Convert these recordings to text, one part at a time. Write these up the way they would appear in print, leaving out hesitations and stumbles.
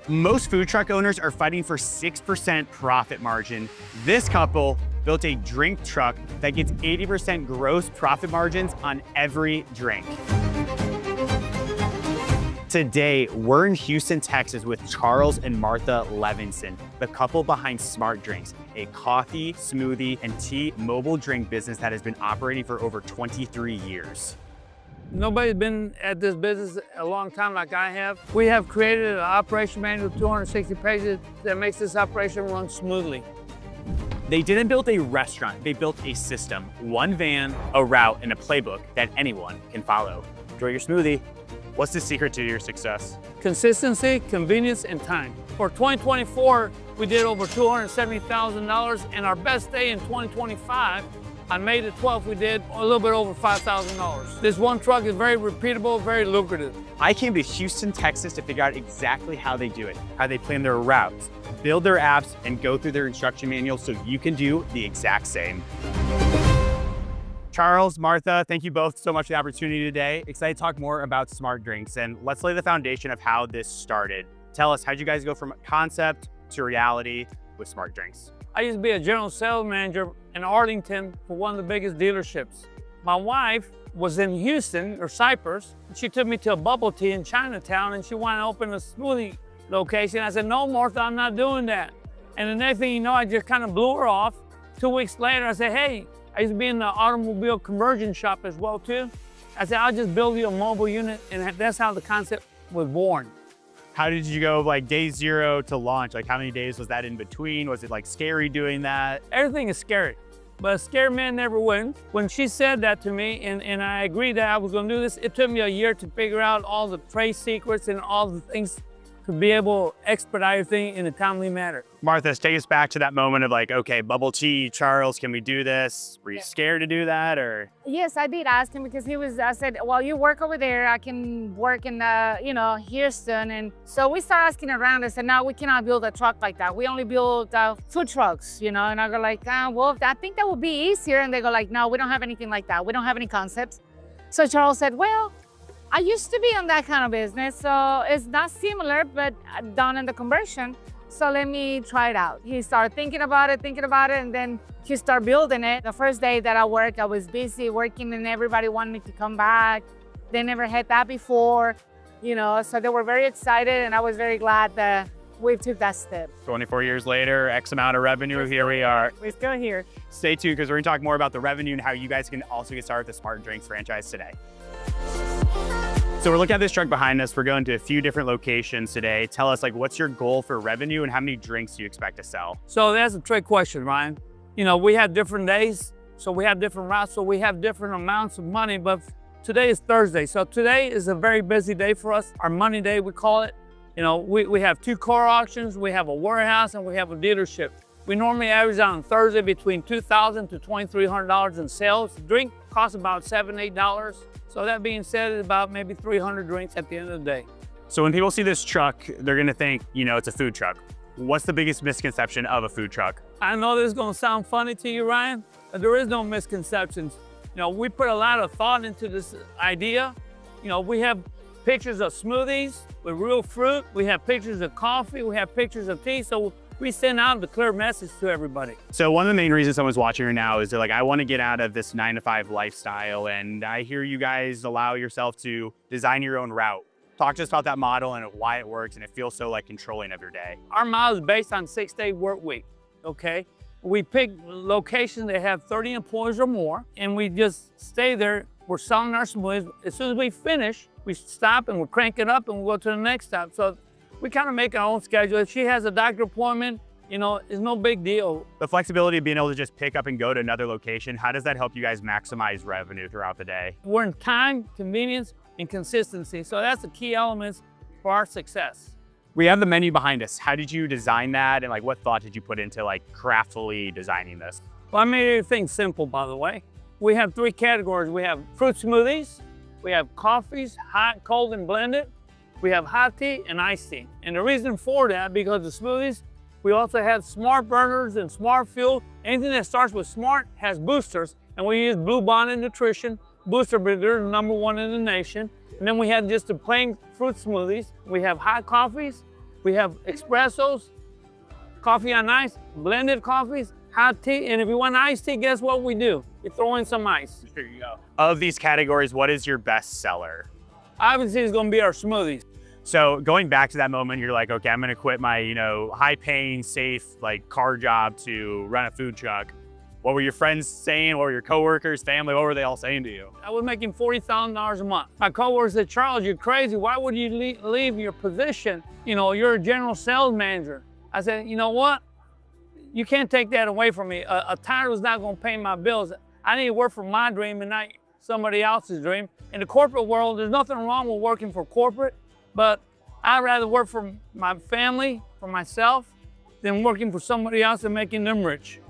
Most food truck owners are fighting for 6% profit margin. This couple built a drink truck that gets 80% gross profit margins on every drink. Today, we're in Houston, Texas with Charles and Martha Levinson, the couple behind Smart Drinks, a coffee, smoothie, and tea mobile drink business that has been operating for over 23 years. Nobody's been at this business a long time like I have. We have created an operation manual, 260 pages, that makes this operation run smoothly. They didn't build a restaurant, they built a system, one van, a route, and a playbook that anyone can follow. Enjoy your smoothie. What's the secret to your success? Consistency, convenience, and time. For 2024, we did over $270,000, and our best day in 2025, on May the 12th, we did a little bit over $5,000. This one truck is very repeatable, very lucrative. I came to Houston, Texas to figure out exactly how they do it, how they plan their routes, build their apps, and go through their instruction manual so you can do the exact same. Charles, Martha, thank you both so much for the opportunity today. Excited to talk more about Smart Drinks, and let's lay the foundation of how this started. Tell us, how'd you guys go from concept to reality with Smart Drinks? I used to be a general sales manager in Arlington for one of the biggest dealerships. My wife was in Houston or Cyprus. She took me to a bubble tea in Chinatown and she wanted to open a smoothie location. I said, no, Martha, I'm not doing that. And the next thing you know, I just kind of blew her off. 2 weeks later, I said, hey, I used to be in the automobile conversion shop as well too. I said, I'll just build you a mobile unit, and that's how the concept was born. How did you go like day zero to launch? Like how many days was that in between? Was it like scary doing that? Everything is scary, but a scared man never wins. When she said that to me and I agreed that I was gonna do this, it took me a year to figure out all the trade secrets and all the things to be able to expedite everything in a timely manner. Martha, take us back to that moment of like, okay, bubble tea, Charles, can we do this? Were you scared to do that or? Yes, I did ask him because I said, well, you work over there, I can work in, Houston. And so we started asking around. I said, no, we cannot build a truck like that. We only build food trucks, And I go like, well, I think that would be easier. And they go like, no, we don't have anything like that. We don't have any concepts. So Charles said, well, I used to be on that kind of business, so it's not similar, but done in the conversion. So let me try it out. He started thinking about it, and then he started building it. The first day that I worked, I was busy working and everybody wanted me to come back. They never had that before, so they were very excited and I was very glad that we took that step. 24 years later, X amount of revenue, here we are. We're still here. Stay tuned because we're gonna talk more about the revenue and how you guys can also get started with the Smart Drinks franchise today. So we're looking at this truck behind us. We're going to a few different locations today. Tell us, what's your goal for revenue and how many drinks do you expect to sell? So that's a trick question, Ryan. We have different days, so we have different routes, so we have different amounts of money, but today is Thursday. So today is a very busy day for us. Our money day, we call it. We have 2 car auctions, we have a warehouse, and we have a dealership. We normally average on Thursday between $2,000 to $2,300 in sales. Drink costs about $7, $8. So that being said, it's about maybe 300 drinks at the end of the day. So when people see this truck, they're gonna think, it's a food truck. What's the biggest misconception of a food truck? I know this is gonna sound funny to you, Ryan, but there is no misconceptions. We put a lot of thought into this idea. We have pictures of smoothies with real fruit. We have pictures of coffee. We have pictures of tea. So we send out the clear message to everybody. So one of the main reasons someone's watching right now is they're like, I want to get out of this 9-to-5 lifestyle. And I hear you guys allow yourself to design your own route. Talk to us about that model and why it works and it feels so controlling of your day. Our model is based on 6-day work week, okay? We pick locations that have 30 employees or more and we just stay there. We're selling our smoothies. As soon as we finish, we stop and we crank it up and we go to the next stop. So we kind of make our own schedule. If she has a doctor appointment, it's no big deal. The flexibility of being able to just pick up and go to another location, how does that help you guys maximize revenue throughout the day? We're in time, convenience, and consistency. So that's the key elements for our success. We have the menu behind us. How did you design that? And what thought did you put into craftfully designing this? Well, I made everything simple, by the way. We have 3 categories. We have fruit smoothies, we have coffees, hot, cold, and blended. We have hot tea and iced tea. And the reason for that, because the smoothies, we also have smart burners and smart fuel. Anything that starts with smart has boosters. And we use Blue Bonnet Nutrition. Booster, but they're the #1 in the nation. And then we have just the plain fruit smoothies. We have hot coffees. We have espressos, coffee on ice, blended coffees, hot tea, and if you want iced tea, guess what we do? We throw in some ice. There you go. Of these categories, what is your best seller? Obviously, it's gonna be our smoothies. So going back to that moment, you're like, okay, I'm gonna quit my, high-paying, safe, car job to run a food truck. What were your friends saying? What were your coworkers, family? What were they all saying to you? I was making $40,000 a month. My coworkers said, Charles, you're crazy. Why would you leave your position? You're a general sales manager. I said, you know what? You can't take that away from me. A title's not gonna pay my bills. I need to work for my dream and not somebody else's dream. In the corporate world, there's nothing wrong with working for corporate, but I'd rather work for my family, for myself, than working for somebody else and making them rich.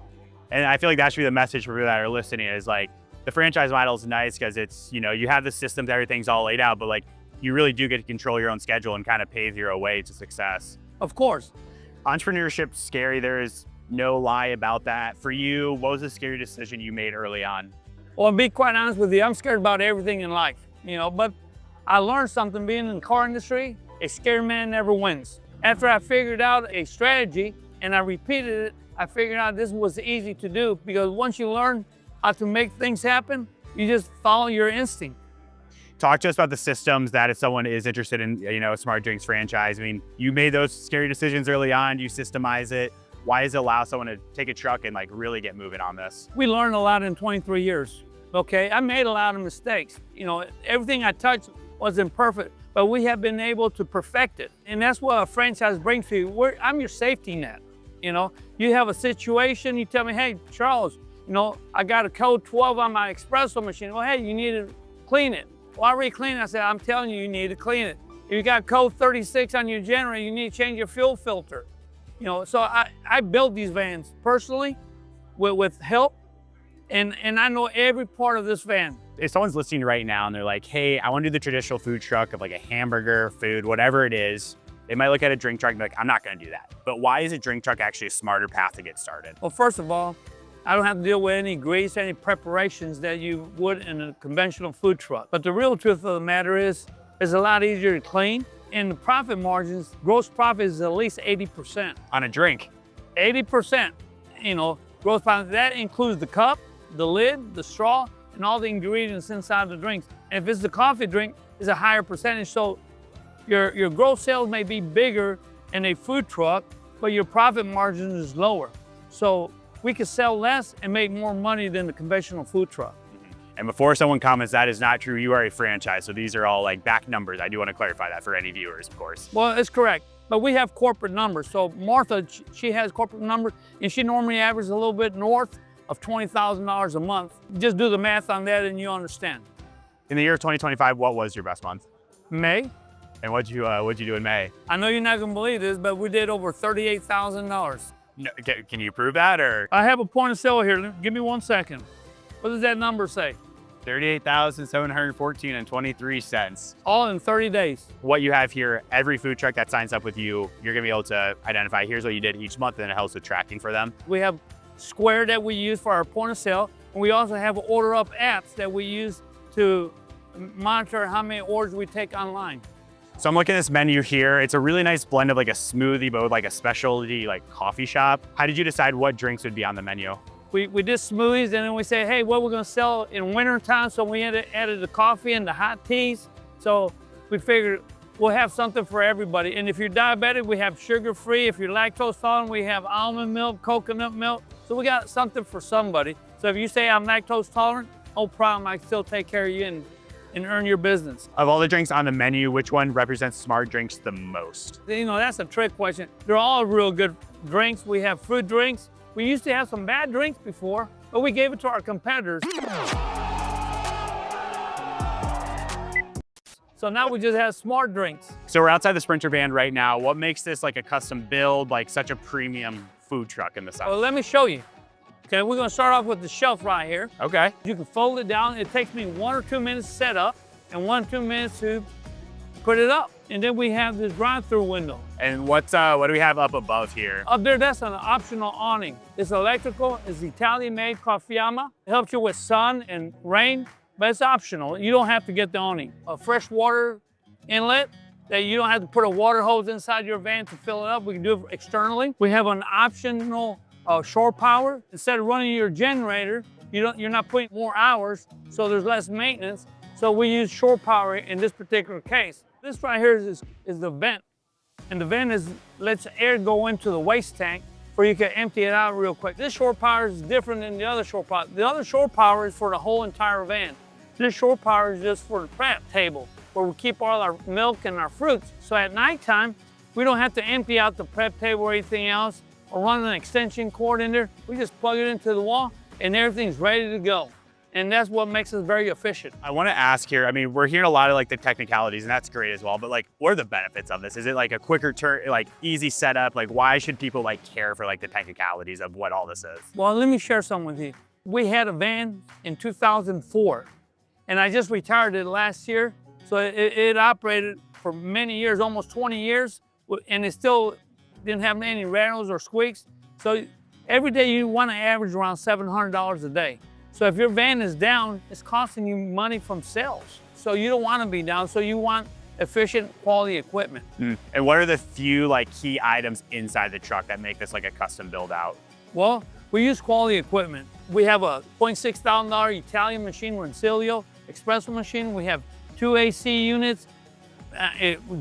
And I feel like that should be the message for people that are listening is the franchise model is nice because it's, you have the systems, everything's all laid out, but you really do get to control your own schedule and kind of pave your own way to success. Of course. Entrepreneurship's scary. There is no lie about that. For you, what was the scary decision you made early on? Well, to be quite honest with you, I'm scared about everything in life, but I learned something being in the car industry. A scared man never wins. After I figured out a strategy and I repeated it, I figured out this was easy to do because once you learn how to make things happen, you just follow your instinct. Talk to us about the systems that if someone is interested in, a smart drinks franchise. I mean, you made those scary decisions early on, you systemize it. Why does it allow someone to take a truck and really get moving on this? We learned a lot in 23 years, okay? I made a lot of mistakes. Everything I touched wasn't perfect, but we have been able to perfect it. And that's what a franchise brings to you. I'm your safety net. You have a situation, you tell me, hey, Charles, I got a code 12 on my espresso machine. Well, hey, you need to clean it. Well, I already cleaned it. I said, I'm telling you, you need to clean it. If you got code 36 on your generator, you need to change your fuel filter. So I built these vans personally with help, and I know every part of this van. If someone's listening right now and they're like, hey, I want to do the traditional food truck of a hamburger, food, whatever it is, they might look at a drink truck and be like, I'm not going to do that. But why is a drink truck actually a smarter path to get started? Well, first of all, I don't have to deal with any grease, any preparations that you would in a conventional food truck. But the real truth of the matter is, it's a lot easier to clean. And the profit margins, gross profit is at least 80%. On a drink? 80%, gross profit. That includes the cup, the lid, the straw, and all the ingredients inside the drinks. And if it's the coffee drink, it's a higher percentage. So your gross sales may be bigger in a food truck, but your profit margin is lower. So we could sell less and make more money than the conventional food truck. And before someone comments, that is not true. You are a franchise. So these are all back numbers. I do want to clarify that for any viewers, of course. Well, it's correct. But we have corporate numbers. So Martha, she has corporate numbers, and she normally averages a little bit north of $20,000 a month. Just do the math on that and you understand. In the year of 2025, what was your best month? May. And what'd you do in May? I know you're not gonna believe this, but we did over $38,000. No, can you prove that or? I have a point of sale here. Give me 1 second. What does that number say? $38,714.23. All in 30 days. What you have here, every food truck that signs up with you, you're gonna be able to identify, here's what you did each month, and it helps with tracking for them. We have Square that we use for our point of sale, and we also have order up apps that we use to monitor how many orders we take online. So I'm looking at this menu here. It's a really nice blend of a smoothie, but with a specialty coffee shop. How did you decide what drinks would be on the menu? We did smoothies, and then we say, hey, what we're gonna sell in winter time, so we added the coffee and the hot teas. So we figured we'll have something for everybody. And if you're diabetic, we have sugar-free. If you're lactose tolerant, we have almond milk, coconut milk. So we got something for somebody. So if you say I'm lactose tolerant, no problem, I can still take care of you and earn your business. Of all the drinks on the menu, which one represents smart drinks the most? That's a trick question. They're all real good drinks. We have fruit drinks. We used to have some bad drinks before, but we gave it to our competitors. So now we just have smart drinks. So we're outside the Sprinter van right now. What makes this a custom build, such a premium food truck in the South? Well, let me show you. Okay, we're gonna start off with the shelf right here. Okay. You can fold it down. It takes me 1 or 2 minutes to set up and 1 or 2 minutes to put it up. And then we have this drive-through window. And what do we have up above here? Up there, that's an optional awning. It's electrical, it's Italian-made Confiama. It helps you with sun and rain, but it's optional. You don't have to get the awning. A fresh water inlet, that you don't have to put a water hose inside your van to fill it up. We can do it externally. We have an optional shore power. Instead of running your generator, you're not putting more hours, so there's less maintenance. So we use shore power in this particular case. This right here is the vent. And the vent lets air go into the waste tank where you can empty it out real quick. This shore power is different than the other shore power. The other shore power is for the whole entire van. This shore power is just for the prep table where we keep all our milk and our fruits. So at nighttime, we don't have to empty out the prep table or anything else or run an extension cord in there. We just plug it into the wall and everything's ready to go. And that's what makes us very efficient. I want to ask here, I mean, we're hearing a lot of like the technicalities and that's great as well, but like, what are the benefits of this? Is it like a quicker turn, like easy setup? Like why should people like care for like the technicalities of what all this is? Well, let me share something with you. We had a van in 2004 and I just retired it last year. So it operated for many years, almost 20 years, and it still didn't have any rattles or squeaks. So every day you want to average around $700 a day. So if your van is down, it's costing you money from sales. So you don't want to be down, so you want efficient, quality equipment. And what are the few like key items inside the truck that make this like a custom build out? Well, we use quality equipment. We have a $0.6 thousand Italian machine, Rensilio espresso machine. We have 2 AC units,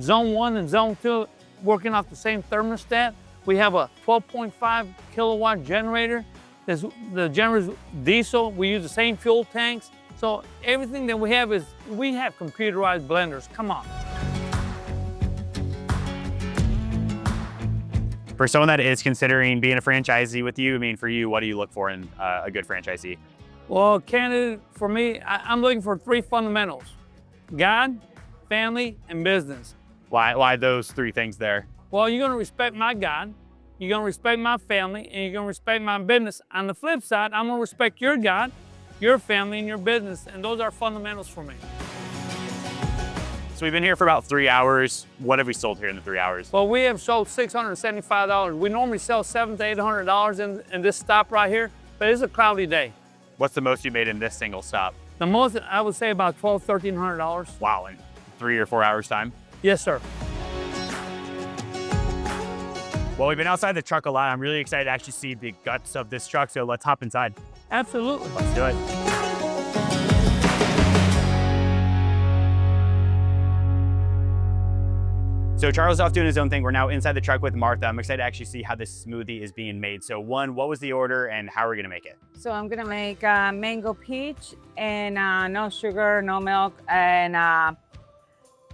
zone 1 and zone 2, working off the same thermostat. We have a 12.5 kilowatt generator. The generator's diesel. We use the same fuel tanks. So everything that we have computerized blenders. Come on. For someone that is considering being a franchisee with you, I mean, for you, what do you look for in a good franchisee? Well, candidate, for me, I'm looking for 3 fundamentals: God, family, and business. Why those 3 things there? Well, you're gonna respect my God, you're gonna respect my family, and you're gonna respect my business. On the flip side, I'm gonna respect your God, your family, and your business, and those are fundamentals for me. So we've been here for about 3 hours. What have we sold here in the 3 hours? Well, we have sold $675. We normally sell $700 to $800 in this stop right here, but it's a cloudy day. What's the most you made in this single stop? The most, I would say about $1,200, $1,300. Wow, in 3 or 4 hours time? Yes, sir. Well, we've been outside the truck a lot. I'm really excited to actually see the guts of this truck, so let's hop inside. Absolutely. Let's do it. So Charles is off doing his own thing. We're now inside the truck with Martha. I'm excited to actually see how this smoothie is being made. So one, what was the order and how are we gonna make it? So I'm gonna make mango peach and no sugar, no milk, and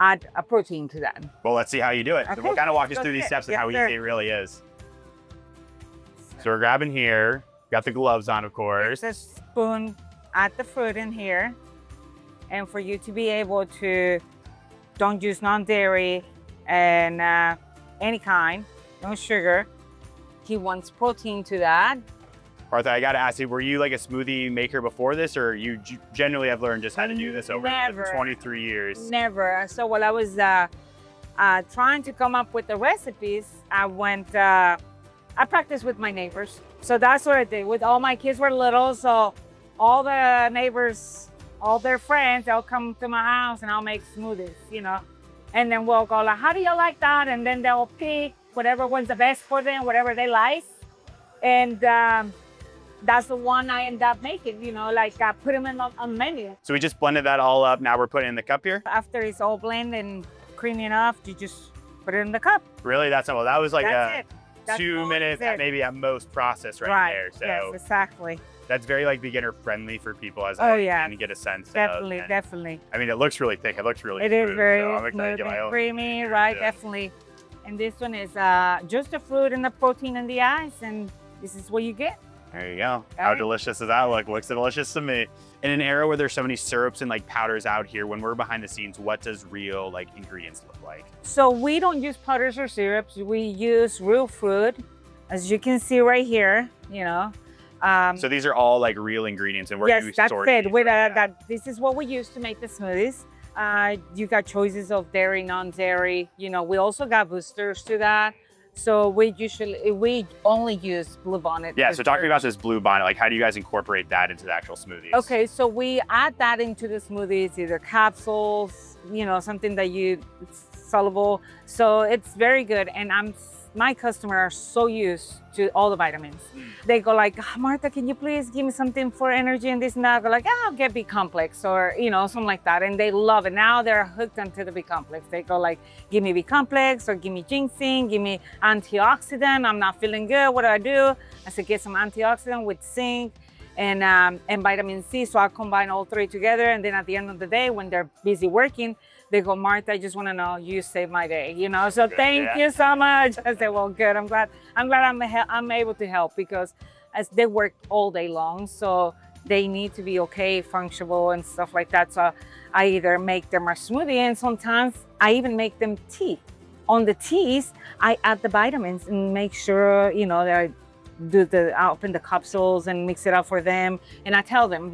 add a protein to that. Well, let's see how you do it. So Okay. we'll kind of walk us Go through these ahead. steps and Yes, how sir. easy it really is. So we're grabbing here, got the gloves on, of course. There's a spoon, add the fruit in here. And for you to be able to, don't use non-dairy and any kind, no sugar. He wants protein to that. Martha, I gotta ask you, were you like a smoothie maker before this, or you generally have learned just how to do this over Never. the 23 years? Never. So while I was trying to come up with the recipes, I practiced with my neighbors. So that's what I did. With all my kids were little, so all the neighbors, all their friends, they'll come to my house and I'll make smoothies, you know. And then we'll go like, how do you like that? And then they'll pick whatever one's the best for them, whatever they like. And that's the one I end up making, you know, like I put them on the menu. So we just blended that all up. Now we're putting it in the cup here? After it's all blended and creamy enough, you just put it in the cup. Really? That's simple. That was like That's it. That's 2 all minutes, it. maybe at most process right there. So Yes, exactly. that's very like beginner friendly for people as Oh, I yeah. kind of get a sense Definitely, of. And, definitely. I mean, it looks really thick. It looks really It is smooth, very so I'm excited to smooth get my and own. creamy, right? Yeah. Definitely. And this one is just the fruit and the protein and the ice, and this is what you get. There you go. How Right. delicious does that look? Looks delicious to me. In an era where there's so many syrups and like powders out here, when we're behind the scenes, what does real like ingredients look like? So we don't use powders or syrups. We use real fruit, as you can see right here, you know. So these are all like real ingredients, and where yes, do you that's source it. these With from? this is what we use to make the smoothies. You got choices of dairy, non-dairy. You know, we also got boosters to that. So we only use Blue Bonnet. Yeah, so talk to me booster. about this Blue Bonnet. Like, how do you guys incorporate that into the actual smoothies? Okay, so we add that into the smoothies, either capsules, you know, something that you soluble. So it's very good. And my customers are so used to all the vitamins. They go like, Martha, can you please give me something for energy and this and that? I go like, I'll get B complex or, something like that. And they love it. Now they're hooked onto the B complex. They go like, give me B complex or give me ginseng, give me antioxidant. I'm not feeling good. What do? I said, get some antioxidant with zinc and vitamin C. So I combine all three together. And then at the end of the day, when they're busy working, they go, Martha, I just want to know you saved my day, So thank you so much. I said, well, good. I'm glad I'm able to help because as they work all day long, so they need to be okay, functional and stuff like that. So I either make them a smoothie and sometimes I even make them tea. On the teas, I add the vitamins and make sure, I open the capsules and mix it up for them. And I tell them,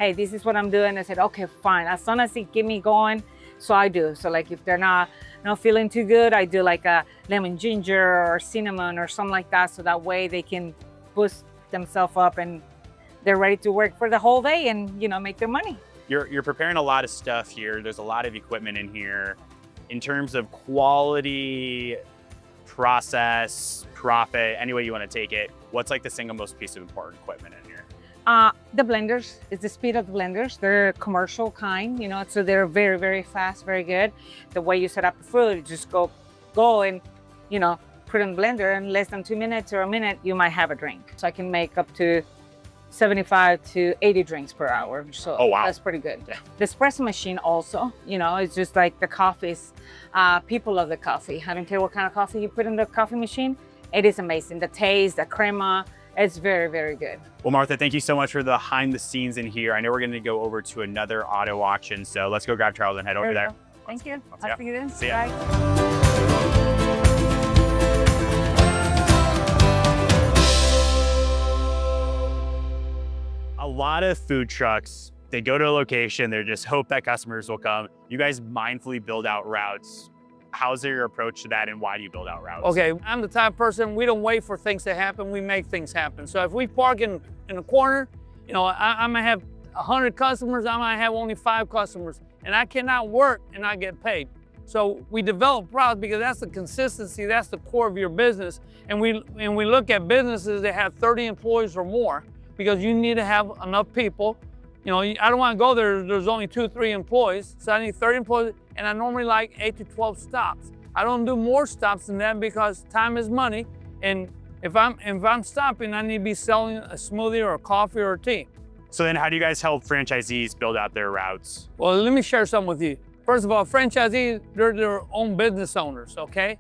hey, this is what I'm doing. I said, okay, fine. As soon as they get me going, so I do. So like if they're not feeling too good, I do like a lemon ginger or cinnamon or something like that. So that way they can boost themselves up and they're ready to work for the whole day and, make their money. You're preparing a lot of stuff here. There's a lot of equipment in here. In terms of quality, process, profit, any way you want to take it, what's like the single most piece of important equipment in here? The blenders, is the speed of the blenders. They're commercial kind, so they're very, very fast, very good. The way you set up the food, you just go and, put in the blender in less than 2 minutes or a minute, you might have a drink. So I can make up to 75 to 80 drinks per hour. So oh, wow. That's pretty good. Yeah. The espresso machine also, it's just like the coffees. People love the coffee. I don't care what kind of coffee you put in the coffee machine. It is amazing. The taste, the crema, it's very, very good. Well, Martha, thank you so much for the behind the scenes in here. I know we're going to go over to another auto auction. So let's go grab Charles and head over there. Thank you. Let's I'll go. see you then. See ya. Bye. A lot of food trucks, they go to a location, they just hope that customers will come. You guys mindfully build out routes. How's your approach to that and why do you build out routes? Okay, I'm the type of person, we don't wait for things to happen, we make things happen. So if we park in a corner, I might have 100 customers, I might have only 5 customers, and I cannot work and not get paid. So we develop routes because that's the consistency, that's the core of your business. And we look at businesses that have 30 employees or more because you need to have enough people. I don't want to go there, there's only 2 or 3 employees, so I need 30 employees, and I normally like 8 to 12 stops. I don't do more stops than that because time is money, and if I'm stopping, I need to be selling a smoothie or a coffee or a tea. So then how do you guys help franchisees build out their routes? Well, let me share something with you. First of all, franchisees, they're their own business owners, okay?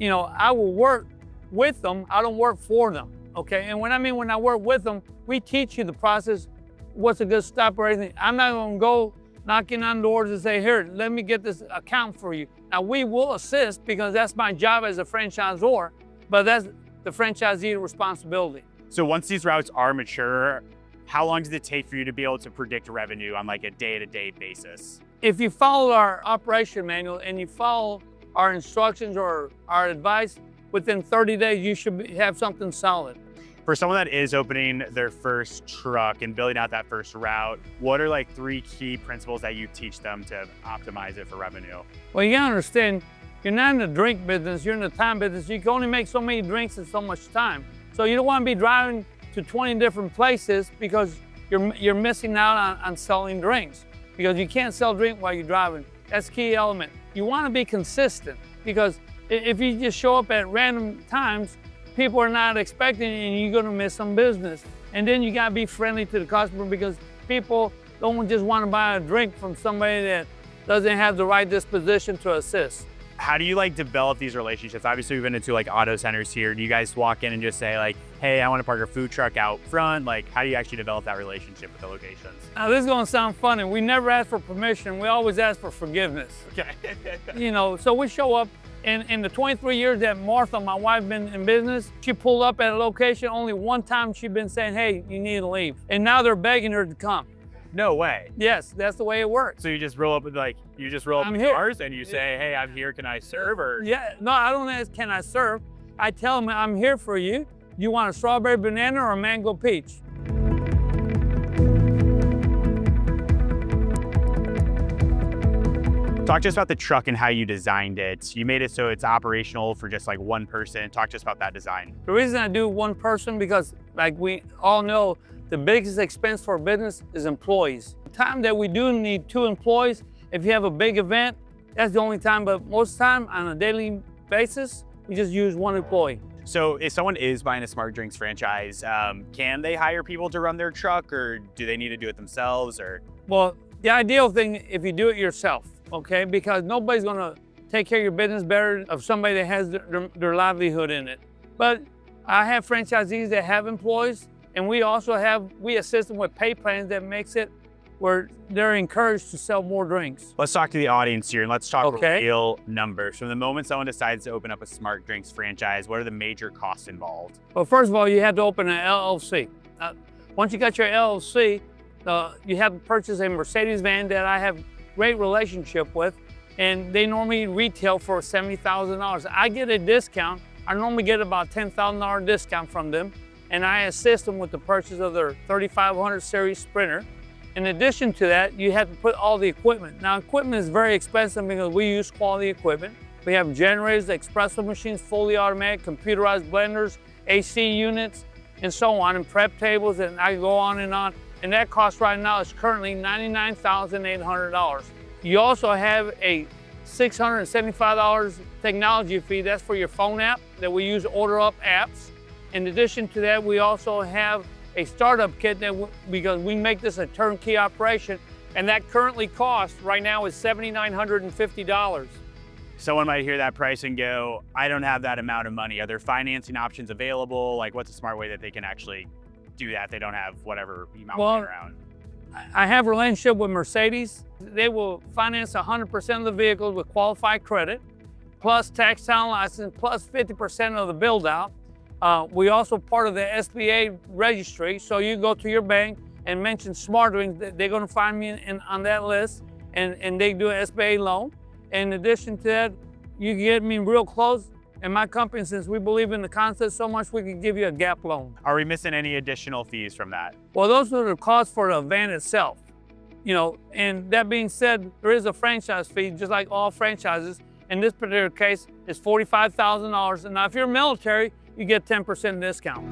I will work with them, I don't work for them, okay? And when I work with them, we teach you the process, what's a good stop or anything. I'm not gonna go knocking on doors and say, here, let me get this account for you. Now we will assist because that's my job as a franchisor, but that's the franchisee responsibility. So once these routes are mature, how long does it take for you to be able to predict revenue on like a day-to-day basis? If you follow our operation manual and you follow our instructions or our advice, within 30 days, you should have something solid. For someone that is opening their first truck and building out that first route, what are like 3 key principles that you teach them to optimize it for revenue? Well, you gotta understand, you're not in the drink business, you're in the time business. You can only make so many drinks in so much time. So you don't wanna be driving to 20 different places because you're missing out on selling drinks because you can't sell drink while you're driving. That's a key element. You wanna be consistent because if you just show up at random times, people are not expecting it and you're gonna miss some business. And then you gotta be friendly to the customer because people don't just wanna buy a drink from somebody that doesn't have the right disposition to assist. How do you like develop these relationships? Obviously we've been into like auto centers here. Do you guys walk in and just say like, hey, I wanna park a food truck out front? Like, how do you actually develop that relationship with the locations? Now this is gonna sound funny. We never ask for permission, we always ask for forgiveness. Okay. So we show up. In the 23 years that Martha, my wife, been in business, she pulled up at a location. Only one time she's been saying, hey, you need to leave. And now they're begging her to come. No way. Yes, that's the way it works. So you just roll up with cars and you say, hey, I'm here, can I serve? Or yeah, no, I don't ask, can I serve? I tell them, I'm here for you. You want a strawberry banana or a mango peach? Talk to us about the truck and how you designed it. You made it so it's operational for just like one person. Talk to us about that design. The reason I do one person, because like we all know, the biggest expense for a business is employees. The time that we do need 2 employees, if you have a big event, that's the only time, but most of the time on a daily basis, we just use 1 employee. So if someone is buying a Smart Drinks franchise, can they hire people to run their truck, or do they need to do it themselves? Or Well, the ideal thing, if you do it yourself, okay? Because nobody's gonna take care of your business better of somebody that has their livelihood in it. But I have franchisees that have employees, and we assist them with pay plans that makes it where they're encouraged to sell more drinks. let's talk to the audience here and let's talk Okay. real numbers. From the moment someone decides to open up a Smart Drinks franchise, what are the major costs involved? Well, first of all, you have to open an LLC. Once you got your LLC, you have to purchase a Mercedes van that I have great relationship with, and they normally retail for $70,000. I get a discount. I normally get about $10,000 discount from them, and I assist them with the purchase of their 3500 series Sprinter. In addition to that, you have to put all the equipment. Now, equipment is very expensive because we use quality equipment. We have generators, espresso machines, fully automatic, computerized blenders, AC units, and so on, and prep tables, and I go on. And that cost right now is currently $99,800. You also have a $675 technology fee. That's for your phone app that we use to order up apps. In addition to that, we also have a startup kit because we make this a turnkey operation, and that currently costs right now is $7,950. Someone might hear that price and go, I don't have that amount of money. Are there financing options available? Like, what's a smart way that they can actually do that if they don't have whatever amount laying around? I have a relationship with Mercedes. They will finance 100% of the vehicles with qualified credit, plus tax title license, plus 50% of the build out. We also part of the SBA registry, so you go to your bank and mention Smart Drinks, they're gonna find me on that list, and they do an SBA loan. In addition to that, you get me real close. In my company, since we believe in the concept so much, we can give you a gap loan. Are we missing any additional fees from that? Well, those are the costs for the van itself. And that being said, there is a franchise fee, just like all franchises. In this particular case, it's $45,000. And now if you're military, you get 10% discount.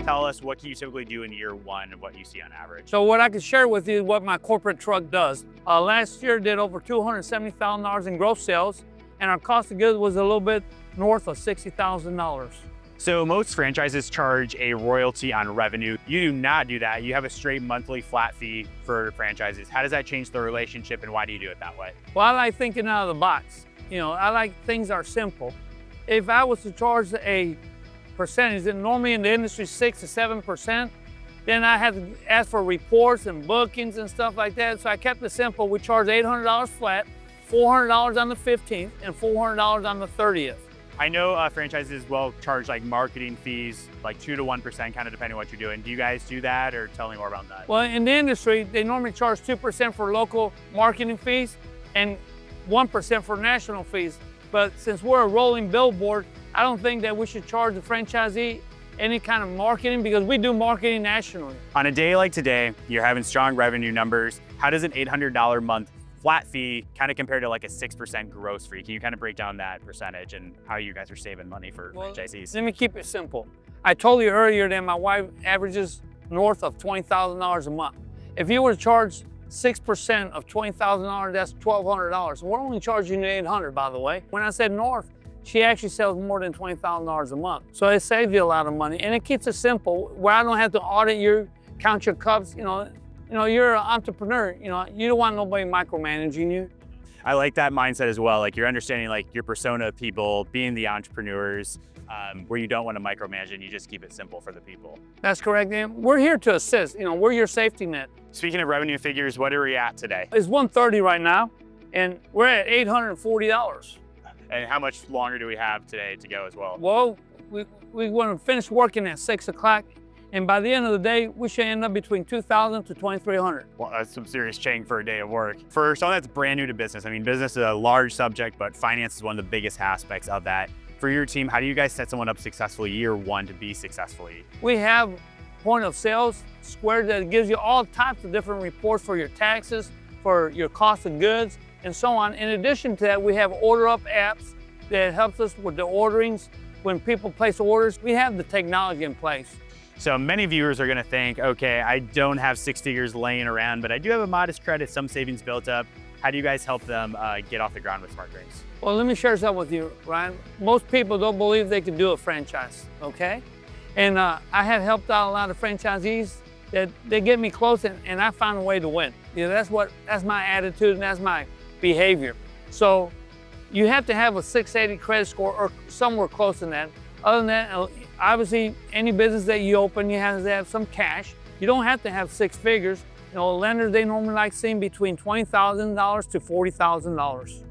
Tell us, what can you typically do in year 1 of what you see on average? So what I can share with you is what my corporate truck does. Last year did over $270,000 in gross sales, and our cost of goods was a little bit north of $60,000. So most franchises charge a royalty on revenue. You do not do that. You have a straight monthly flat fee for franchises. How does that change the relationship, and why do you do it that way? Well, I like thinking out of the box. I like things are simple. If I was to charge a percentage, and normally in the industry 6 to 7%, then I had to ask for reports and bookings and stuff like that. So I kept it simple. We charge $800 flat, $400 on the 15th, and $400 on the 30th. I know franchises will charge like marketing fees, like 2 to 1%, kind of depending on what you're doing. Do you guys do that, or tell me more about that? Well, in the industry, they normally charge 2% for local marketing fees and 1% for national fees. But since we're a rolling billboard, I don't think that we should charge the franchisee any kind of marketing, because we do marketing nationally. On a day like today, you're having strong revenue numbers. How does an $800 a month flat fee kind of compare to like a 6% gross fee? Can you kind of break down that percentage and how you guys are saving money for franchisees? Let me keep it simple. I told you earlier that my wife averages north of $20,000 a month. If you were to charge 6% of $20,000, that's $1,200. We're only charging you $800, by the way. When I said north, she actually sells more than $20,000 a month. So it saves you a lot of money, and it keeps it simple, where I don't have to audit you, count your cups. You're an entrepreneur. You don't want nobody micromanaging you. I like that mindset as well. Like, you're understanding like your persona of people, being the entrepreneurs, where you don't want to micromanage and you just keep it simple for the people. That's correct, and we're here to assist. We're your safety net. Speaking of revenue figures, what are we at today? It's $130 right now, and we're at $840. And how much longer do we have today to go as well? Well, we want to finish working at 6 o'clock, and by the end of the day, we should end up between $2,000 to $2,300. Well, that's some serious change for a day of work. For someone that's brand new to business, I mean, business is a large subject, but finance is one of the biggest aspects of that. For your team, how do you guys set someone up successfully year 1 to be successfully? We have point of sales square that gives you all types of different reports for your taxes, for your cost of goods, and so on. In addition to that, we have order up apps that helps us with the orderings. When people place orders, we have the technology in place. So many viewers are gonna think, okay, I don't have 6 figures laying around, but I do have a modest credit, some savings built up. How do you guys help them get off the ground with smart drinks? Well, let me share something with you, Ryan. Most people don't believe they can do a franchise, okay? And I have helped out a lot of franchisees that they get me close and I found a way to win. You know, that's my attitude and that's my behavior. So you have to have a 680 credit score or somewhere close to that. Other than that, obviously, any business that you open, you have to have some cash. You don't have to have 6 figures. You know, lenders, they normally like seeing between $20,000 to $40,000.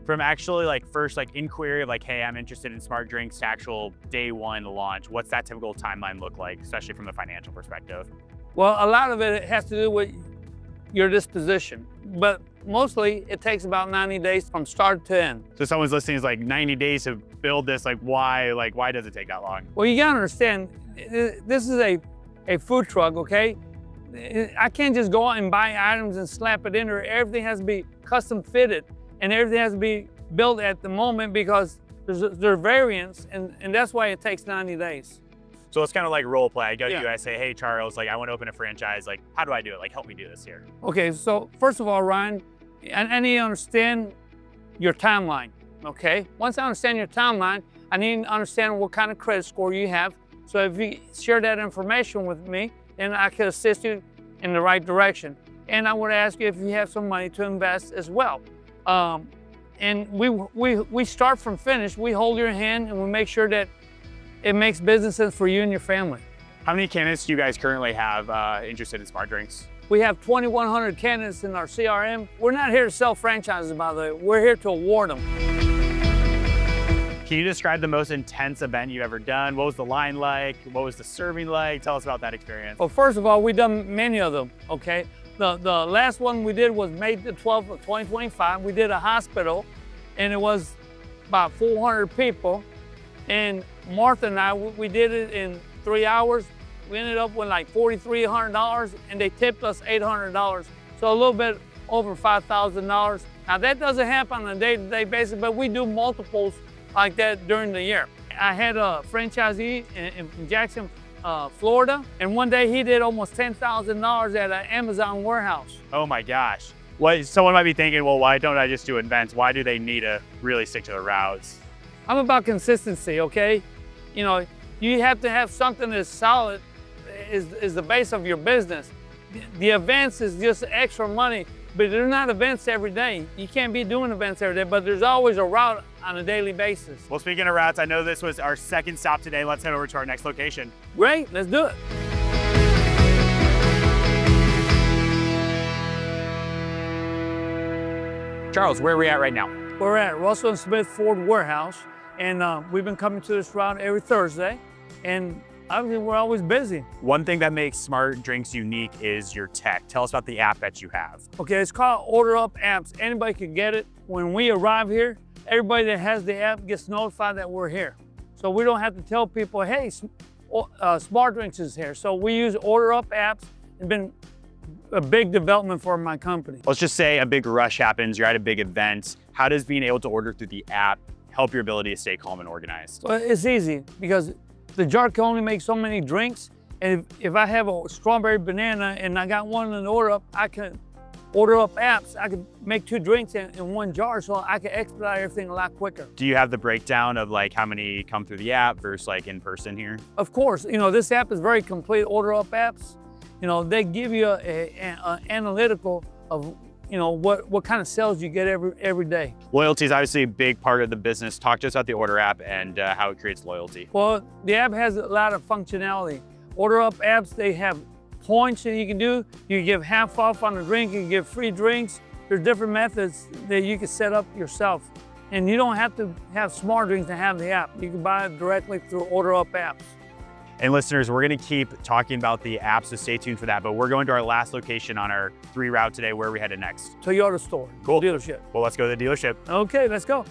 From actually like first like inquiry of like, hey, I'm interested in smart drinks to actual day one launch, what's that typical timeline look like, especially from the financial perspective? Well, a lot of it has to do with your disposition, but mostly it takes about 90 days from start to end. So someone's listening is like 90 days to build this, like why does it take that long? Well, you gotta understand, this is a food truck, okay? I can't just go out and buy items and slap it in there. Everything has to be custom fitted and everything has to be built at the moment because there's variants and that's why it takes 90 days. So it's kind of like role play. I go to Yeah. you, I say, hey, Charles, like I want to open a franchise. Like, how do I do it? Like, help me do this here. Okay, so first of all, Ryan, I need to understand your timeline, okay? Once I understand your timeline, I need to understand what kind of credit score you have. So if you share that information with me, then I can assist you in the right direction. And I would ask you if you have some money to invest as well. And we start from finish. We hold your hand and we make sure that it makes business sense for you and your family. How many candidates do you guys currently have interested in smart drinks? We have 2,100 candidates in our CRM. We're not here to sell franchises, by the way. We're here to award them. Can you describe the most intense event you've ever done? What was the line like? What was the serving like? Tell us about that experience. Well, first of all, we've done many of them, okay? The last one we did was May the 12th of 2025. We did a hospital, and it was about 400 people. And Martha and I, we did it in 3 hours. We ended up with like $4,300, and they tipped us $800. So a little bit over $5,000. Now that doesn't happen on a day-to-day basis, but we do multiples like that during the year. I had a franchisee in Jackson, Florida, and one day he did almost $10,000 at an Amazon warehouse. Oh my gosh. Someone might be thinking, well, why don't I just do events? Why do they need to really stick to the routes? I'm about consistency, okay? You know, you have to have something that's solid, is the base of your business. The events is just extra money, but they're not events every day. You can't be doing events every day, but there's always a route on a daily basis. Well, speaking of routes, I know this was our second stop today. Let's head over to our next location. Great, let's do it. Charles, where are we at right now? We're at Russell and Smith Ford Warehouse, and we've been coming to this route every Thursday, and obviously we're always busy. One thing that makes smart drinks unique is your tech. Tell us about the app that you have. Okay, it's called Order Up Apps. Anybody can get it. When we arrive here, everybody that has the app gets notified that we're here. So we don't have to tell people, hey, Smart Drinks is here. So we use Order Up Apps. It's been a big development for my company. Let's just say a big rush happens, you're at a big event. How does being able to order through the app help your ability to stay calm and organized? Well, it's easy because the jar can only make so many drinks. And if I have a strawberry banana and I got one in the Order Up, I can Order Up Apps. I can make 2 drinks in one jar, so I can expedite everything a lot quicker. Do you have the breakdown of like how many come through the app versus like in person here? Of course, you know, this app is very complete. Order Up Apps, you know, they give you an analytical of, you know, what kind of sales you get every day. Loyalty is obviously a big part of the business. Talk to us about the Order app and how it creates loyalty. Well, the app has a lot of functionality. Order Up Apps, they have points that you can do. You can give half off on a drink, you can give free drinks. There's different methods that you can set up yourself. And you don't have to have Smart Drinks to have the app. You can buy it directly through Order Up Apps. And listeners, we're gonna keep talking about the app, so stay tuned for that. But we're going to our last location on our 3 route today. Where are we headed next? Toyota store, Cool. dealership. Well, let's go to the dealership. Okay, let's go.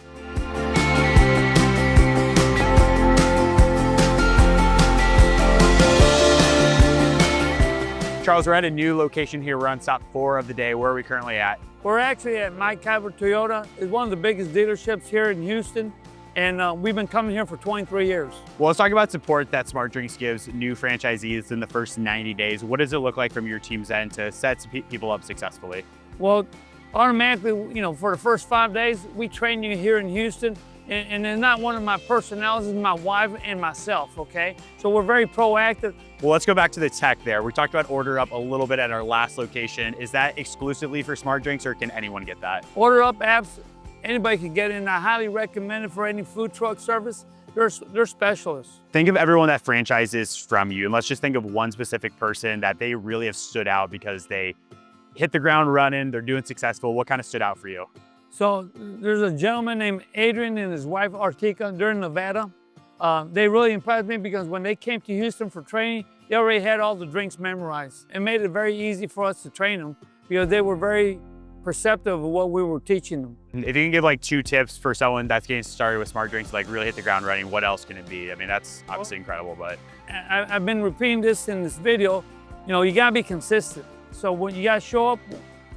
Charles, we're at a new location here. We're on stop 4 of the day. Where are we currently at? We're actually at Mike Kyver Toyota. It's one of the biggest dealerships here in Houston, and we've been coming here for 23 years. Well, let's talk about support that Smart Drinks gives new franchisees in the first 90 days. What does it look like from your team's end to set people up successfully? Well, automatically, for the first 5 days, we train you here in Houston, and it's not one of my personalities, it's my wife and myself, okay? So we're very proactive. Well, let's go back to the tech there. We talked about Order Up a little bit at our last location. Is that exclusively for Smart Drinks, or can anyone get that? Order Up apps, anybody can get in. I highly recommend it for any food truck service. They're specialists. Think of everyone that franchises from you, and let's just think of one specific person that they really have stood out because they hit the ground running, they're doing successful. What kind of stood out for you? So there's a gentleman named Adrian and his wife Artika. They're in Nevada. They really impressed me because when they came to Houston for training, they already had all the drinks memorized. It made it very easy for us to train them because they were very perceptive of what we were teaching them. If you can give like 2 tips for someone that's getting started with Smart Drinks, like really hit the ground running, what else can it be? I mean, that's obviously incredible, but. I've been repeating this in this video. You gotta be consistent. So when you gotta show up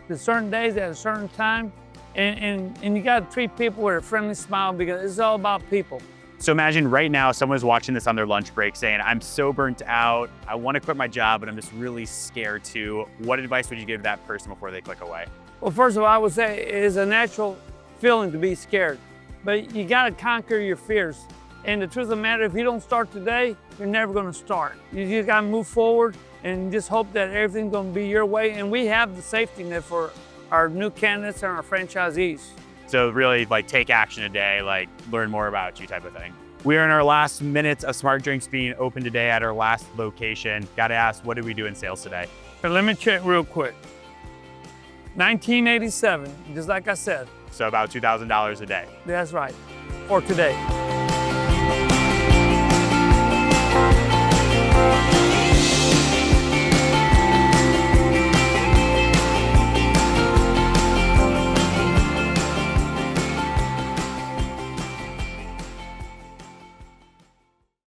to certain days at a certain time, and you gotta treat people with a friendly smile because it's all about people. So imagine right now someone's watching this on their lunch break saying, I'm so burnt out, I wanna quit my job, but I'm just really scared to. What advice would you give that person before they click away? Well, first of all, I would say it is a natural feeling to be scared, but you gotta conquer your fears. And the truth of the matter, if you don't start today, you're never gonna start. You just gotta move forward and just hope that everything's gonna be your way. And we have the safety net for our new candidates and our franchisees. So really like take action today, like learn more about you type of thing. We are in our last minutes of Smart Drinks being open today at our last location. Gotta ask, what did we do in sales today? But let me check real quick. 1987, just like I said. So about $2,000 a day. That's right, for today.